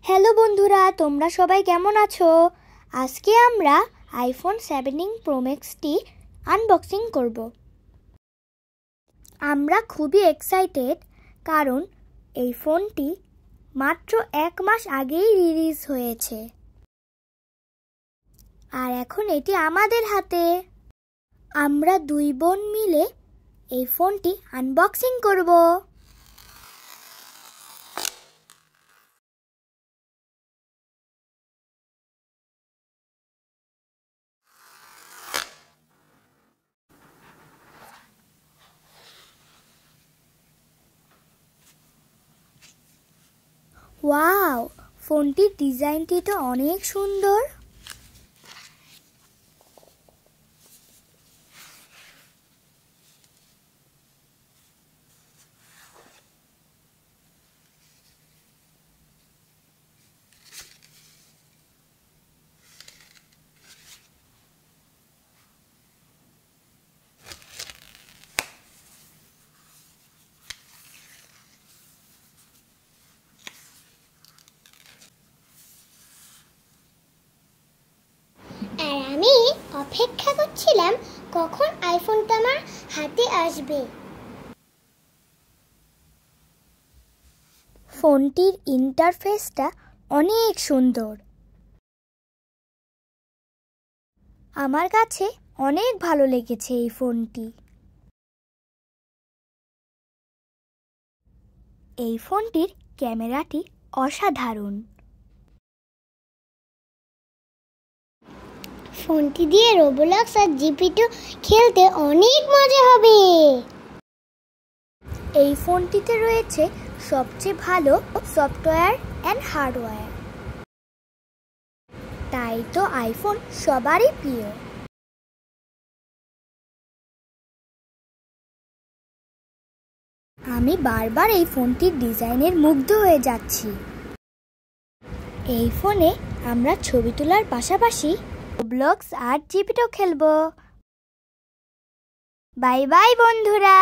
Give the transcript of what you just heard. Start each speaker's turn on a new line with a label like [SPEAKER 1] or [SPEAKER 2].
[SPEAKER 1] Hello বন্ধুরা, তোমরা সবাই কেমন আছো? আজকে আমরা আইফোন 17 প্রো ম্যাক্সটি আনবক্সিং করব। আমরা খুবই এক্সাইটেড কারণ এই ফোনটি মাত্র 1 মাস আগেই রিলিজ হয়েছে আর এখন এটি আমাদের হাতে। আমরা 2 বোন মিলে এই ফোনটি আনবক্সিং করব। ওয়াও, ফোনটির ডিজাইনটি তো অনেক সুন্দর।
[SPEAKER 2] আর আমি অপেক্ষা করছিলাম কখন আইফোনটা আমার হাতে আসবে।
[SPEAKER 1] ফোনটির ইন্টারফেসটা অনেক সুন্দর। আমার কাছে অনেক ভালো লেগেছে এই ফোনটি। এই ফোনটির ক্যামেরাটি অসাধারণ।
[SPEAKER 2] ফোনটি দিয়ে রোবলক্স আর জিপি2 খেলতে অনেক মজা হবে।
[SPEAKER 1] এই ফোনটিতে রয়েছে সবচেয়ে ভালো সফটওয়্যার অ্যান্ড হার্ডওয়্যার, তাই তো আইফোন সবারই প্রিয়। আমি বারবার এই ফোনটির ডিজাইনের মুগ্ধ হয়ে যাচ্ছি। এই ফোনে আমরা ছবি তোলার পাশাপাশি রোবলক্স আর জিপি2 খেলবো। বাই বাই বন্ধুরা।